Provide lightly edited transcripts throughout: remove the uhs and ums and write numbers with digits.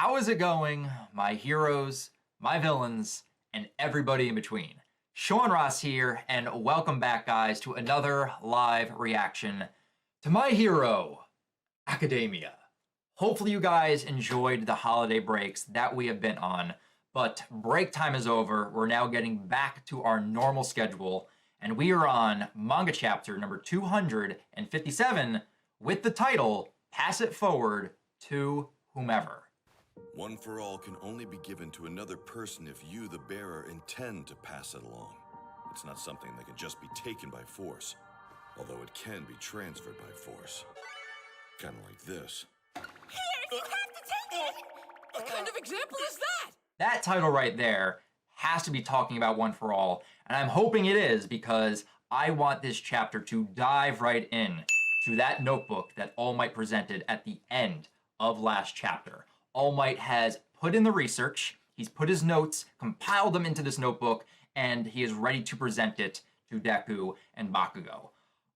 How is it going, my heroes, my villains, and everybody in between? Sean Ross here, and welcome back, guys, to another live reaction to My Hero Academia. Hopefully you guys enjoyed the holiday breaks that we have been on, but break time is over. We're now getting back to our normal schedule, and we are on manga chapter number 257 with the title, Pass It Forward to Whomever. One for all can only be given to another person if you, the bearer, intend to pass it along. It's not something that can just be taken by force, although it can be transferred by force. Kind of like this. Here, you have to take it! What kind of example is that? That title right there has to be talking about One for All, and I'm hoping it is because I want this chapter to dive right in to that notebook that All Might presented at the end of last chapter. All Might has put in the research, he's put his notes, compiled them into this notebook, and he is ready to present it to Deku and Bakugo.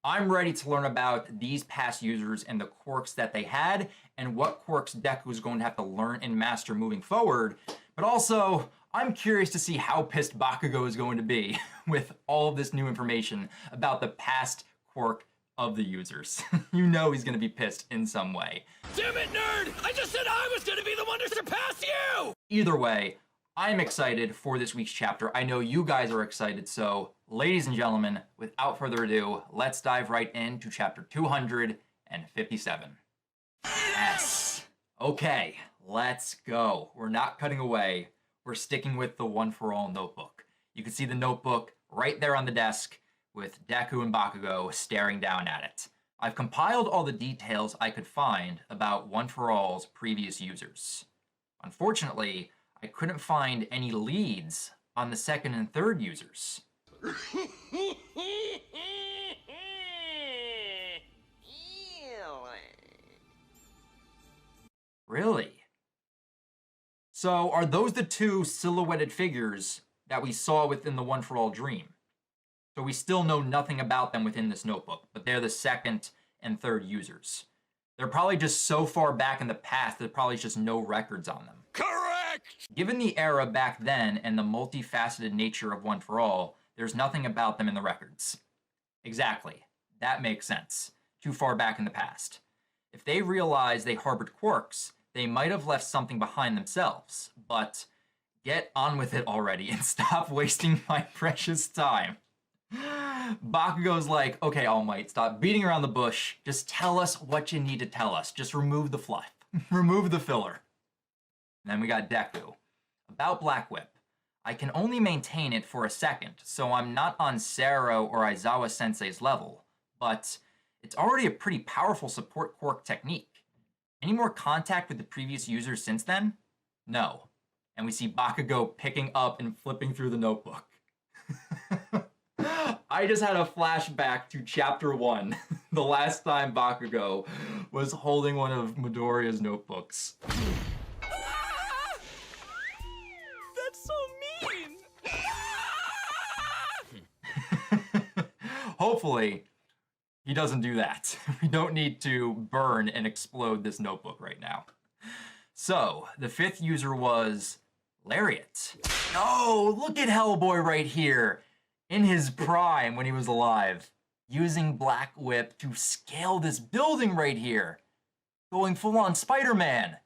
I'm ready to learn about these past users and the quirks that they had, and what quirks Deku is going to have to learn and master moving forward. But also, I'm curious to see how pissed Bakugo is going to be with all of this new information about the past quirk of the users. You know he's gonna be pissed in some way. Damn it, nerd! I just said I was gonna be the one to surpass you! Either way, I'm excited for this week's chapter. I know you guys are excited, so ladies and gentlemen, without further ado, let's dive right into chapter 257. Yes! Okay, let's go. We're not cutting away. We're sticking with the One for All notebook. You can see the notebook right there on the desk with Deku and Bakugo staring down at it. I've compiled all the details I could find about One for All's previous users. Unfortunately, I couldn't find any leads on the second and third users. Really? So are those the two silhouetted figures that we saw within the One for All dream? So we still know nothing about them within this notebook, but they're the second and third users. They're probably just so far back in the past, there's probably just no records on them. Correct! Given the era back then and the multifaceted nature of One for All, there's nothing about them in the records. Exactly. That makes sense. Too far back in the past. If they realized they harbored quirks, they might have left something behind themselves, but get on with it already and stop wasting my precious time. Bakugo's like, okay, All Might, stop beating around the bush. Just tell us what you need to tell us. Just remove the fluff. Remove the filler. And then we got Deku. About Black Whip. I can only maintain it for a second, so I'm not on Sero or Aizawa Sensei's level, but it's already a pretty powerful support quirk technique. Any more contact with the previous users since then? No. And we see Bakugo picking up and flipping through the notebook. I just had a flashback to chapter 1, the last time Bakugo was holding one of Midoriya's notebooks. That's so mean! Hopefully, he doesn't do that. We don't need to burn and explode this notebook right now. So, the fifth user was Lariat. Oh, look at Hellboy right here. In his prime when he was alive, using Black Whip to scale this building right here, going full on Spider-Man.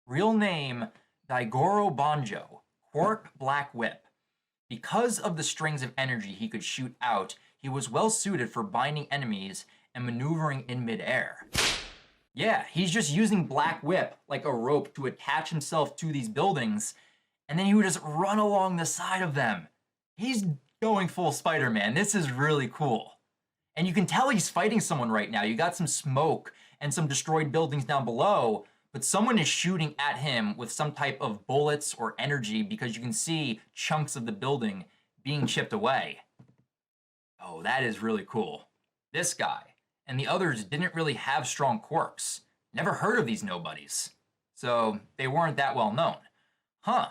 Real name, Daigoro Banjo, quirk Black Whip. Because of the strings of energy he could shoot out, he was well suited for binding enemies and maneuvering in midair. Yeah, he's just using Black Whip like a rope to attach himself to these buildings, and then he would just run along the side of them. He's going full Spider-Man. This is really cool. And you can tell he's fighting someone right now. You got some smoke and some destroyed buildings down below, but someone is shooting at him with some type of bullets or energy because you can see chunks of the building being chipped away. Oh, that is really cool. This guy and the others didn't really have strong quirks. Never heard of these nobodies. so they weren't that well known. Huh.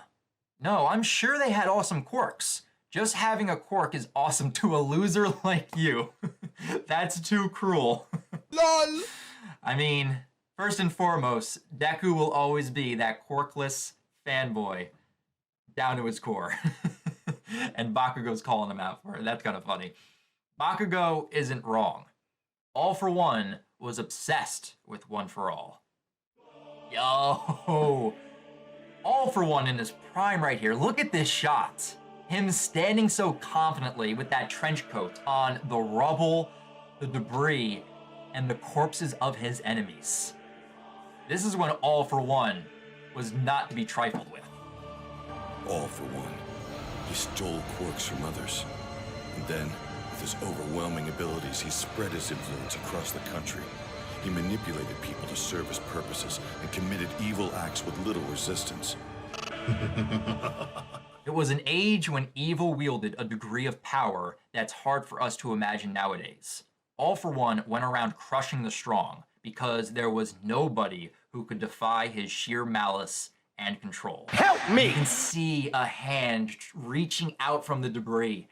No, I'm sure they had awesome quirks. Just having a quirk is awesome to a loser like you. That's too cruel. LOL! I mean, first and foremost, Deku will always be that quirkless fanboy down to his core. And Bakugo's calling him out for it. That's kind of funny. Bakugo isn't wrong. All for One was obsessed with One for All. Yo! All for One in his prime right here. Look at this shot. Him standing so confidently with that trench coat on the rubble, the debris, and the corpses of his enemies. This is when All for One was not to be trifled with. All for One. He stole quirks from others. And then, with his overwhelming abilities, he spread his influence across the country. He manipulated people to serve his purposes and committed evil acts with little resistance. It was an age when evil wielded a degree of power that's hard for us to imagine nowadays. All for One went around crushing the strong because there was nobody who could defy his sheer malice and control. Help me! You can see a hand reaching out from the debris,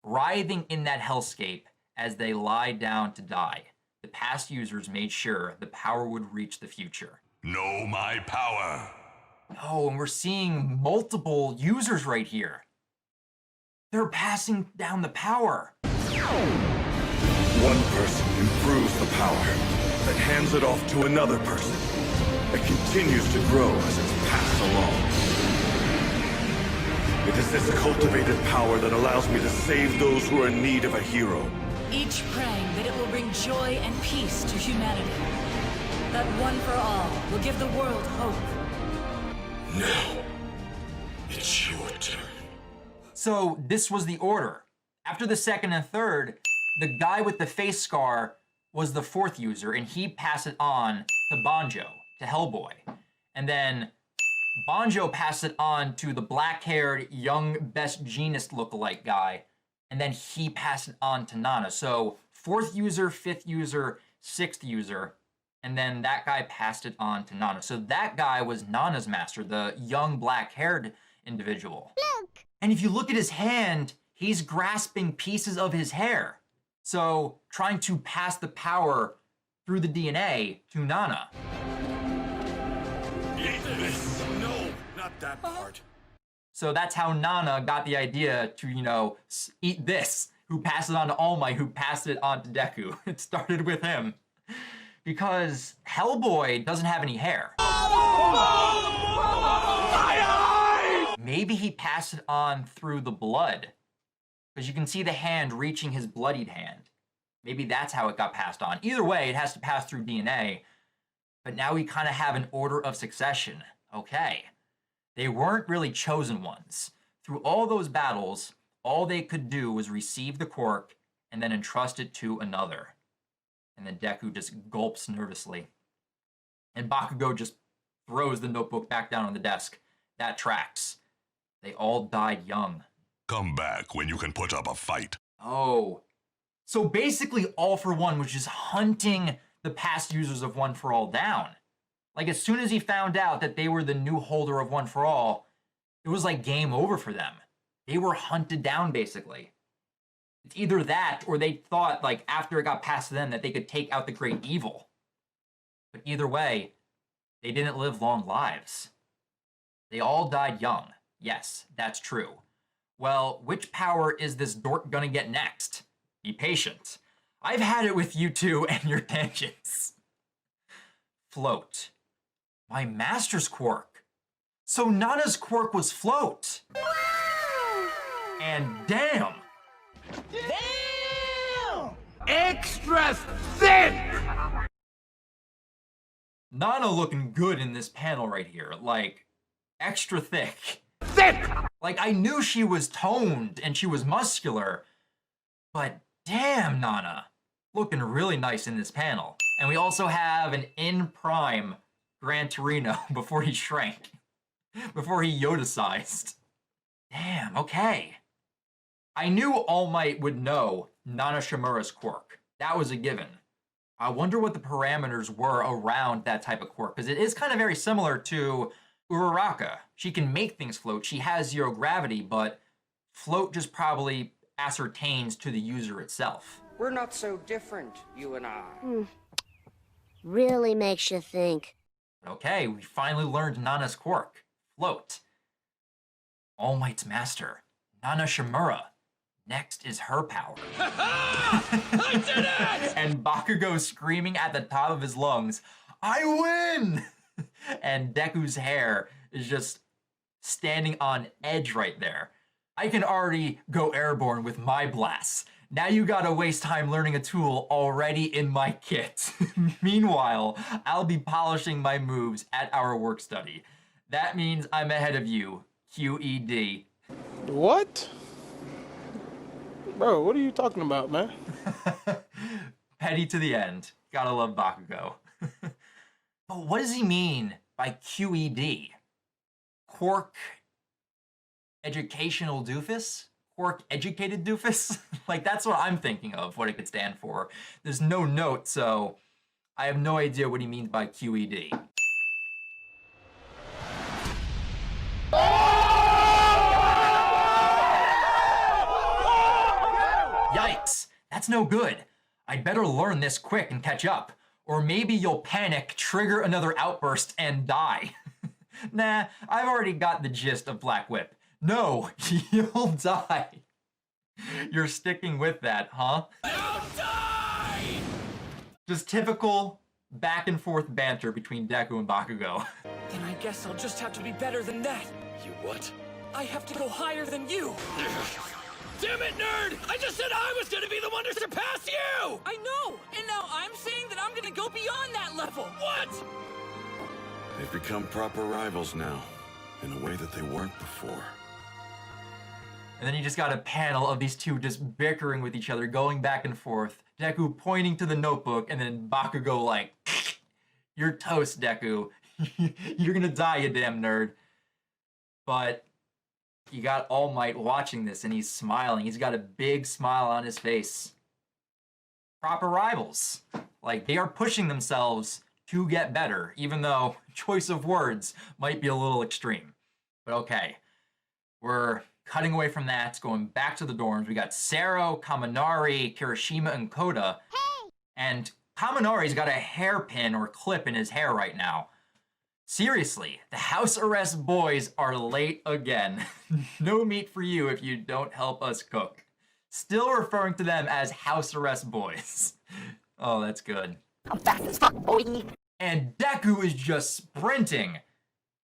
writhing in that hellscape as they lie down to die. The past users made sure the power would reach the future. Know my power. Oh, and we're seeing multiple users right here. They're passing down the power. One person improves the power, then hands it off to another person. It continues to grow as it's passed along. It is this cultivated power that allows me to save those who are in need of a hero. Each praying that it will bring joy and peace to humanity. That One for All will give the world hope. Now, it's your turn. So this was the order. After the second and third, the guy with the face scar was the fourth user, and he passed it on to Banjo, to Hellboy. And then Banjo passed it on to the black-haired, young, best genist lookalike guy, and then he passed it on to Nana. So fourth user, fifth user, sixth user, and then that guy passed it on to Nana. So that guy was Nana's master, the young black-haired individual. Look! And if you look at his hand, he's grasping pieces of his hair. So trying to pass the power through the DNA to Nana. Eat this! No, not that part. So that's how Nana got the idea to, you know, eat this, who passed it on to All Might, who passed it on to Deku. It started with him. Because Hellboy doesn't have any hair. Maybe he passed it on through the blood. Because you can see the hand reaching his bloodied hand. Maybe that's how it got passed on. Either way, it has to pass through DNA. But now we kind of have an order of succession. Okay. They weren't really chosen ones. Through all those battles, all they could do was receive the quirk and then entrust it to another. And then Deku just gulps nervously. And Bakugo just throws the notebook back down on the desk. That tracks. They all died young. Come back when you can put up a fight. Oh. So basically All for One was just hunting the past users of One for All down. Like as soon as he found out that they were the new holder of One for All, it was like game over for them. They were hunted down basically. It's either that or they thought like after it got past them that they could take out the great evil. But either way, they didn't live long lives. They all died young. Yes, that's true. Well, which power is this dork gonna get next? Be patient. I've had it with you two and your tangents. Float. My master's quirk. So Nana's quirk was float. And damn. Damn! Extra thick! Nana looking good in this panel right here. Like, extra thick. Thick! Like, I knew she was toned and she was muscular, but damn, Nana. Looking really nice in this panel. And we also have an in prime Gran Torino before he shrank. Before he Yoda-sized. Damn, okay. I knew All Might would know Nana Shimura's quirk. That was a given. I wonder what the parameters were around that type of quirk, because it is kind of very similar to Uraraka. She can make things float. She has zero gravity, but float just probably ascertains to the user itself. We're not so different, you and I. Really makes you think. Okay, we finally learned Nana's quirk. Float. All Might's master, Nana Shimura. Next is her power. I did it! And Bakugo screaming at the top of his lungs, I win! And Deku's hair is just standing on edge right there. I can already go airborne with my blasts. Now you gotta waste time learning a tool already in my kit. Meanwhile, I'll be polishing my moves at our work study. That means I'm ahead of you, QED. What? Bro, what are you talking about, man? Petty to the end. Gotta love Bakugo. But what does he mean by QED? Quirk educational doofus? Quirk educated doofus? Like, that's what I'm thinking of, what it could stand for. There's no note, so I have no idea what he means by QED. Yikes, that's no good. I'd better learn this quick and catch up. Or maybe you'll panic, trigger another outburst, and die. Nah, I've already got the gist of Black Whip. No, you'll die. You're sticking with that, huh? Don't die! Just typical back and forth banter between Deku and Bakugo. Then I guess I'll just have to be better than that. You what? I have to go higher than you. Damn it, nerd! I just said I was gonna be the one to surpass you! I know! And now I'm saying that I'm gonna go beyond that level! What? They've become proper rivals now, in a way that they weren't before. And then you just got a panel of these two just bickering with each other, going back and forth. Deku pointing to the notebook, and then Bakugo like, you're toast, Deku. You're gonna die, you damn nerd. But you got All Might watching this, and he's smiling. He's got a big smile on his face. Proper rivals. Like, they are pushing themselves to get better, even though choice of words might be a little extreme. But okay, we're cutting away from that, going back to the dorms. We got Sero, Kaminari, Kirishima, and Koda. Hey! And Kaminari's got a hairpin or clip in his hair right now. Seriously, the house arrest boys are late again. No meat for you if you don't help us cook. Still referring to them as house arrest boys. Oh, that's good. I'm fast as fuck, boy. And Deku is just sprinting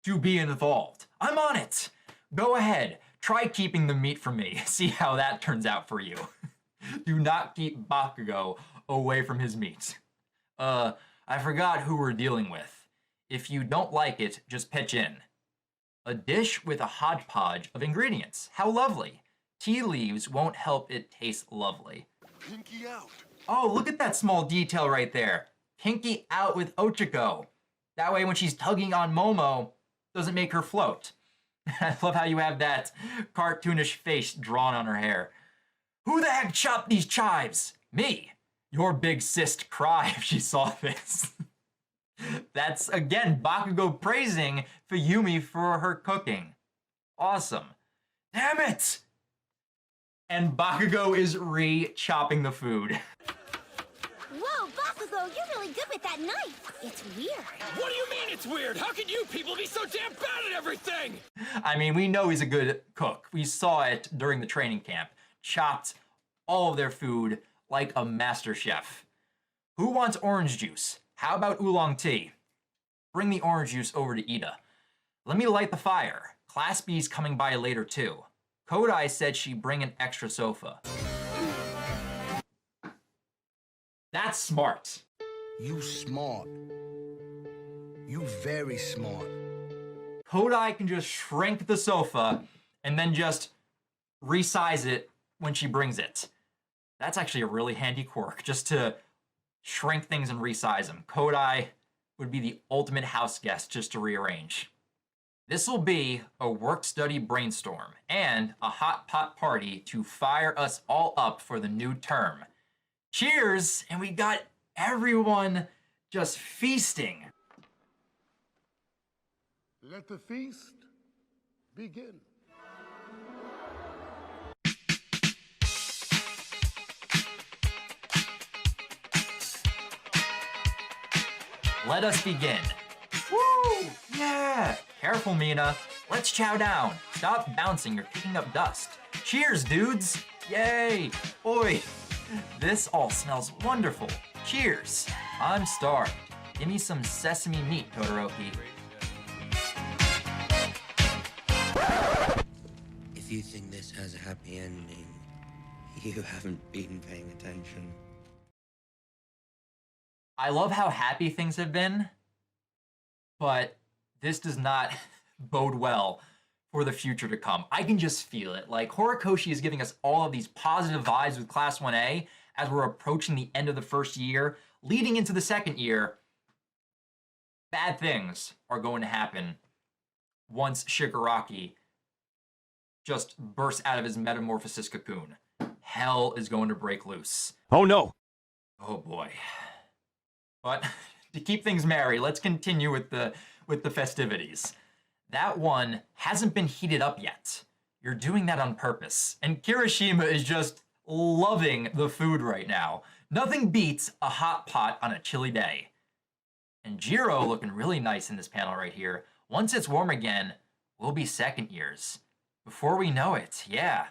to be involved. I'm on it. Go ahead. Try keeping the meat from me. See how that turns out for you. Do not keep Bakugo away from his meat. I forgot who we're dealing with. If you don't like it, just pitch in. A dish with a hodgepodge of ingredients. How lovely. Tea leaves won't help it taste lovely. Pinky out. Oh, look at that small detail right there. Pinky out with Ochiko. That way when she's tugging on Momo, doesn't make her float. I love how you have that cartoonish face drawn on her hair. Who the heck chopped these chives? Me. Your big sis cry if she saw this. That's, again, Bakugo praising Fuyumi for her cooking. Awesome. Damn it! And Bakugo is re-chopping the food. Whoa, Bakugo, you're really good with that knife. It's weird. What do you mean it's weird? How can you people be so damn bad at everything? I mean, we know he's a good cook. We saw it during the training camp. Chopped all of their food like a master chef. Who wants orange juice? How about oolong tea? Bring the orange juice over to Ida. Let me light the fire. Class B's coming by later too. Kodai said she'd bring an extra sofa. That's smart. You smart. You very smart. Kodai can just shrink the sofa and then just resize it when she brings it. That's actually a really handy quirk, just to shrink things and resize them. Kodai would be the ultimate house guest just to rearrange. This will be a work-study brainstorm and a hot pot party to fire us all up for the new term. Cheers! And we got Everyone just feasting. Let the feast begin. Let us begin. Woo! Yeah! Careful, Mina. Let's chow down. Stop bouncing, you're kicking up dust. Cheers, dudes! Yay! Oi! This all smells wonderful. Cheers! I'm starved. Give me some sesame meat, Todoroki. If you think this has a happy ending, you haven't been paying attention. I love how happy things have been, but this does not bode well for the future to come. I can just feel it. Like, Horikoshi is giving us all of these positive vibes with Class 1A as we're approaching the end of the first year, leading into the second year. Bad things are going to happen once Shigaraki just bursts out of his metamorphosis cocoon. Hell is going to break loose. Oh no! Oh boy. But to keep things merry, let's continue with the festivities. That one hasn't been heated up yet. You're doing that on purpose. And Kirishima is just loving the food right now. Nothing beats a hot pot on a chilly day. And Jiro looking really nice in this panel right here. Once it's warm again, we'll be second years. Before we know it, yeah.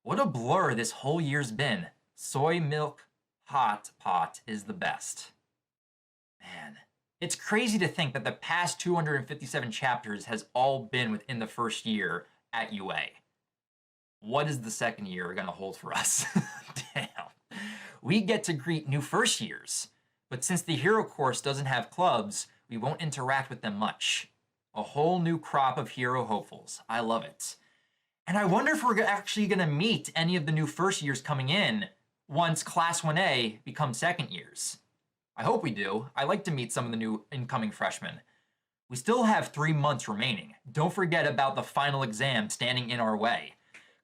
What a blur this whole year's been. Soy milk hot pot is the best. Man, it's crazy to think that the past 257 chapters has all been within the first year at UA. What is the second year gonna hold for us? Damn. We get to greet new first years, but since the hero course doesn't have clubs, we won't interact with them much. A whole new crop of hero hopefuls. I love it. And I wonder if we're actually gonna meet any of the new first years coming in once Class 1A becomes second years. I hope we do. I like to meet some of the new incoming freshmen. We still have 3 months remaining. Don't forget about the final exam standing in our way.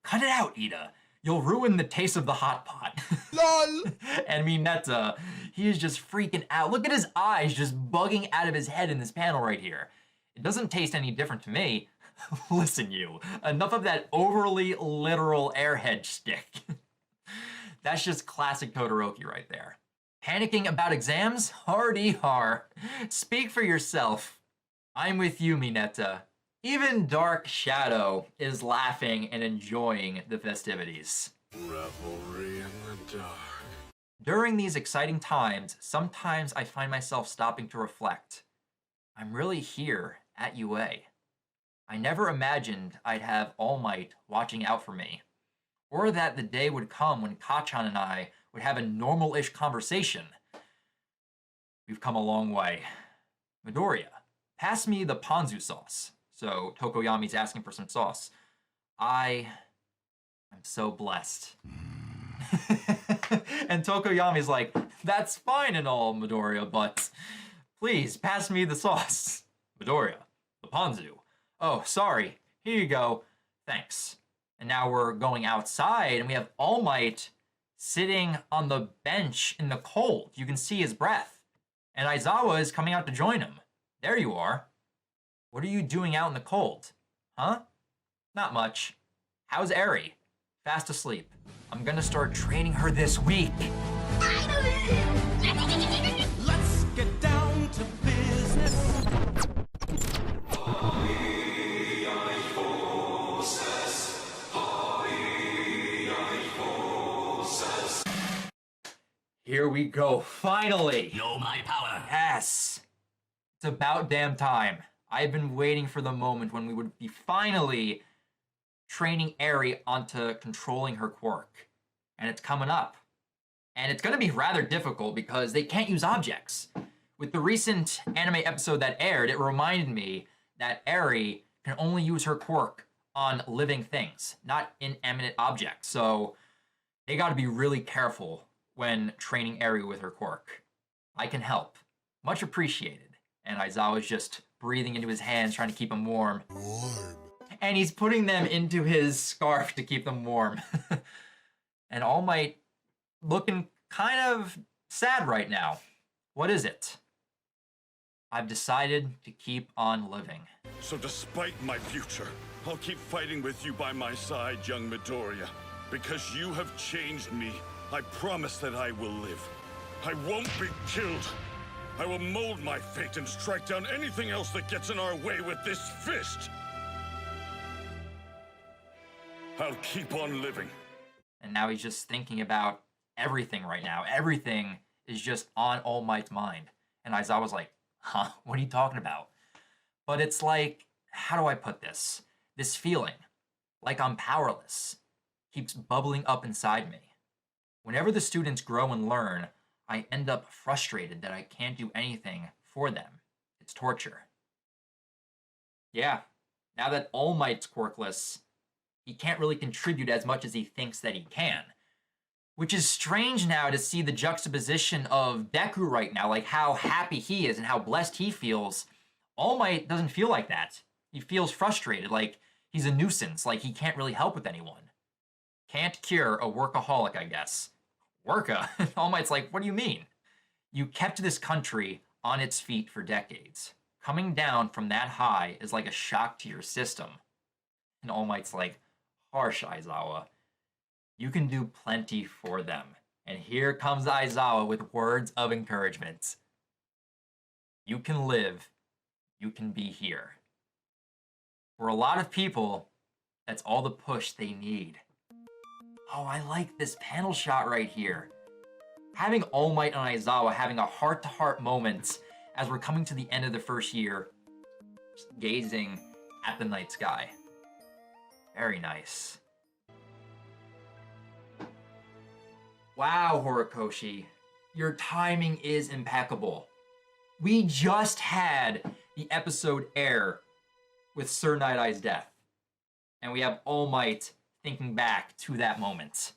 Cut it out, Ida. You'll ruin the taste of the hot pot. LOL! And Mineta, he is just freaking out. Look at his eyes just bugging out of his head in this panel right here. It doesn't taste any different to me. Listen, you. Enough of that overly literal airhead shtick. That's just classic Todoroki right there. Panicking about exams? Hardy har. Speak for yourself. I'm with you, Mineta. Even Dark Shadow is laughing and enjoying the festivities. Revelry in the dark. During these exciting times, sometimes I find myself stopping to reflect. I'm really here at UA. I never imagined I'd have All Might watching out for me, or that the day would come when Kacchan and I would have a normal-ish conversation. We've come a long way. Midoriya, pass me the ponzu sauce. So Tokoyami's asking for some sauce. I'm so blessed. And Tokoyami's like, that's fine and all, Midoriya, but please pass me the sauce. Midoriya, the ponzu. Oh, sorry. Here you go. Thanks. And now we're going outside and we have All Might sitting on the bench in the cold. You can see his breath. And Aizawa is coming out to join him. There you are. What are you doing out in the cold? Huh? Not much. How's Eri? Fast asleep. I'm gonna start training her this week. Let's get down to business. Here we go, finally! Know my power. Yes! It's about damn time. I've been waiting for the moment when we would be finally training Eri onto controlling her quirk. And it's coming up. And it's gonna be rather difficult because they can't use objects. With the recent anime episode that aired, it reminded me that Eri can only use her quirk on living things, not inanimate objects. So they gotta be really careful when training Eri with her quirk. I can help. Much appreciated. And Aizawa's just breathing into his hands, trying to keep him warm. And he's putting them into his scarf to keep them warm. And All Might looking kind of sad right now. What is it? I've decided to keep on living. So despite my future, I'll keep fighting with you by my side, young Midoriya. Because you have changed me, I promise that I will live. I won't be killed. I will mold my fate and strike down anything else that gets in our way with this fist. I'll keep on living. And now he's just thinking about everything right now. Everything is just on All Might's mind. And Aizawa's like, huh, what are you talking about? But it's like, how do I put this? This feeling, like I'm powerless, keeps bubbling up inside me. Whenever the students grow and learn, I end up frustrated that I can't do anything for them. It's torture. Yeah, now that All Might's quirkless, he can't really contribute as much as he thinks that he can. Which is strange now to see the juxtaposition of Deku right now, like how happy he is and how blessed he feels. All Might doesn't feel like that. He feels frustrated, like he's a nuisance, like he can't really help with anyone. Can't cure a workaholic, I guess. Worka? All Might's like, what do you mean? You kept this country on its feet for decades. Coming down from that high is like a shock to your system. And All Might's like, harsh, Aizawa. You can do plenty for them. And here comes Aizawa with words of encouragement. You can live. You can be here. For a lot of people, that's all the push they need. Oh, I like this panel shot right here. Having All Might and Aizawa having a heart-to-heart moment as we're coming to the end of the first year, just gazing at the night sky. Very nice. Wow, Horikoshi, your timing is impeccable. We just had the episode air with Sir Night Eye's death, and we have All Might thinking back to that moment.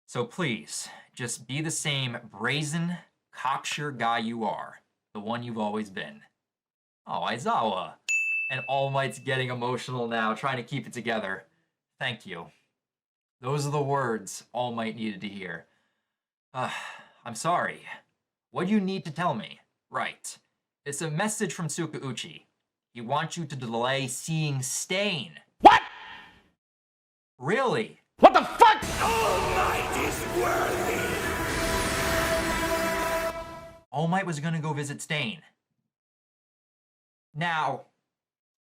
So please, just be the same brazen, cocksure guy you are, the one you've always been. Oh, Aizawa. And All Might's getting emotional now, trying to keep it together. Thank you. Those are the words All Might needed to hear. I'm sorry. What do you need to tell me? Right. It's a message from Tsukauchi. He wants you to delay seeing Stain. What? Really? What the fuck? All Might is worthy! All Might was gonna go visit Stain. Now,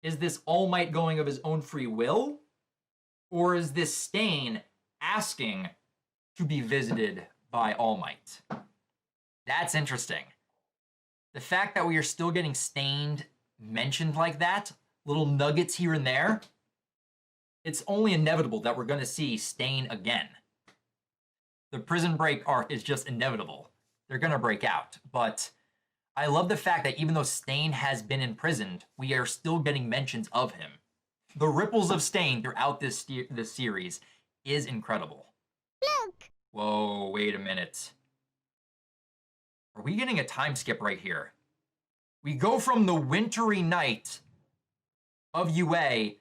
is this All Might going of his own free will? Or is this Stain asking to be visited by All Might? That's interesting. The fact that we are still getting Stained mentioned like that, little nuggets here and there, it's only inevitable that we're going to see Stain again. The prison break arc is just inevitable. They're going to break out. But I love the fact that even though Stain has been imprisoned, we are still getting mentions of him. The ripples of Stain throughout this series is incredible. Look! Whoa, wait a minute. Are we getting a time skip right here? We go from the wintry night of UA,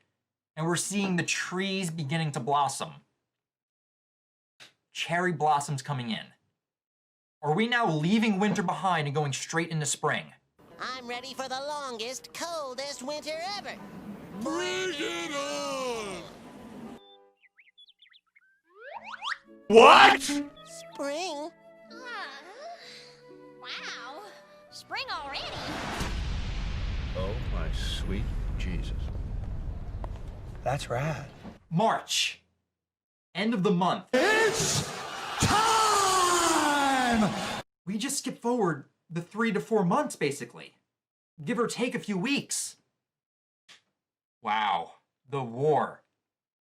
and we're seeing the trees beginning to blossom. Cherry blossoms coming in. Are we now leaving winter behind and going straight into spring? I'm ready for the longest, coldest winter ever. Bring it on! What? Spring? Wow. Spring already? Oh, my sweet Jesus. That's rad. March. End of the month. It's time! We just skip forward the 3 to 4 months, basically. Give or take a few weeks. Wow. The war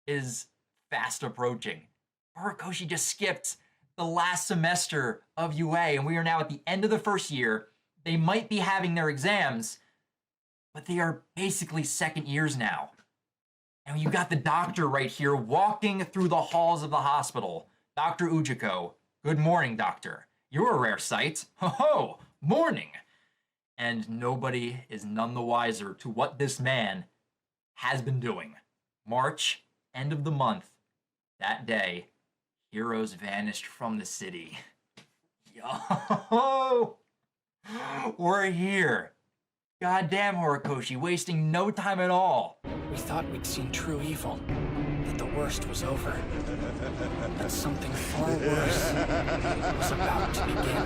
is fast approaching. Horikoshi just skipped the last semester of UA, and we are now at the end of the first year. They might be having their exams, but they are basically second years now. And you got the doctor right here walking through the halls of the hospital. Dr. Ujiko. Good morning, doctor. You're a rare sight. Ho-ho! Morning! And nobody is none the wiser to what this man has been doing. March, end of the month. That day, heroes vanished from the city. Yo! We're here. Goddamn, Horikoshi, wasting no time at all. We thought we'd seen true evil, that the worst was over, that something far worse was about to begin.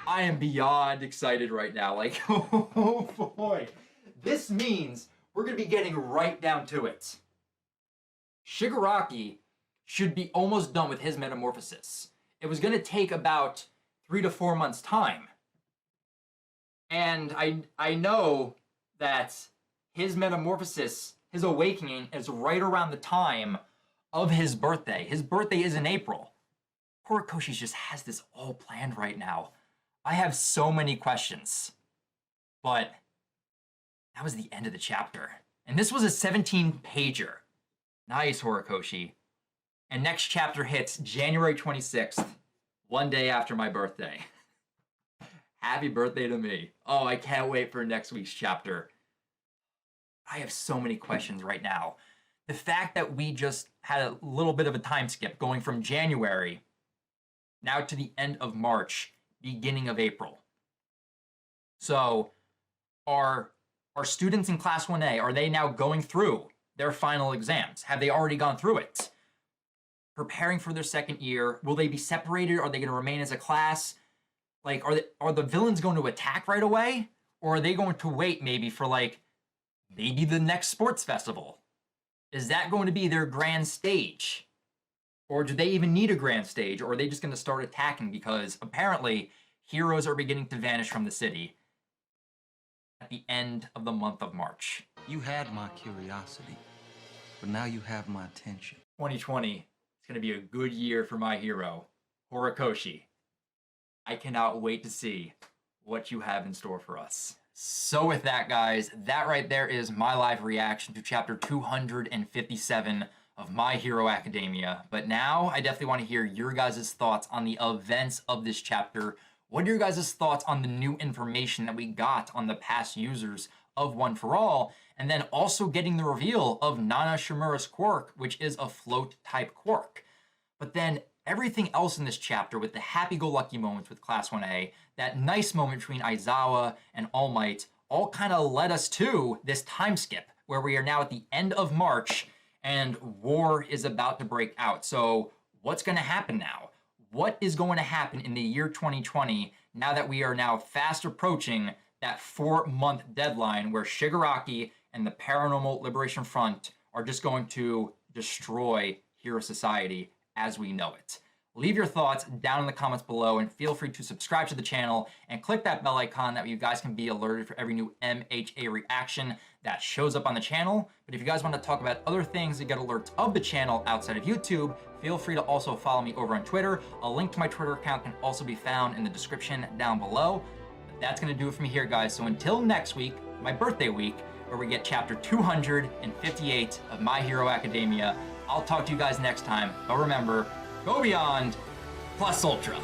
I am beyond excited right now. Like, oh boy. This means we're going to be getting right down to it. Shigaraki should be almost done with his metamorphosis. It was going to take about 3 to 4 months' time. And I know that his metamorphosis, his awakening, is right around the time of his birthday. His birthday is in April. Horikoshi just has this all planned right now. I have so many questions. But that was the end of the chapter. And this was a 17-pager. Nice, Horikoshi. And next chapter hits January 26th, one day after my birthday. Happy birthday to me. Oh, I can't wait for next week's chapter. I have so many questions right now. The fact that we just had a little bit of a time skip going from January now to the end of March, beginning of April. So are students in Class 1A, are they now going through their final exams? Have they already gone through it? Preparing for their second year, will they be separated? Are they going to remain as a class? Like, are the villains going to attack right away? Or are they going to wait maybe for, like, maybe the next sports festival? Is that going to be their grand stage? Or do they even need a grand stage? Or are they just going to start attacking? Because apparently heroes are beginning to vanish from the city at the end of the month of March. You had my curiosity, but now you have my attention. 2020 is going to be a good year for my hero, Horikoshi. I cannot wait to see what you have in store for us. So with that, guys, that right there is my live reaction to chapter 257 of My Hero Academia. But now I definitely want to hear your guys' thoughts on the events of this chapter. What are your guys' thoughts on the new information that we got on the past users of One for All? And then also getting the reveal of Nana Shimura's quirk, which is a float type quirk. But then everything else in this chapter with the happy-go-lucky moments with Class 1A, that nice moment between Aizawa and All Might, all kind of led us to this time skip where we are now at the end of March and war is about to break out. So what's going to happen now? What is going to happen in the year 2020 now that we are now fast approaching that 4-month deadline where Shigaraki and the Paranormal Liberation Front are just going to destroy Hero Society as we know it? Leave your thoughts down in the comments below and feel free to subscribe to the channel and click that bell icon that way you guys can be alerted for every new MHA reaction that shows up on the channel. But if you guys want to talk about other things and get alerts of the channel outside of YouTube, feel free to also follow me over on Twitter. A link to my Twitter account can also be found in the description down below. But that's going to do it for me here, guys. So until next week, my birthday week, where we get chapter 258 of My Hero Academia, I'll talk to you guys next time. But remember, go beyond plus ultra.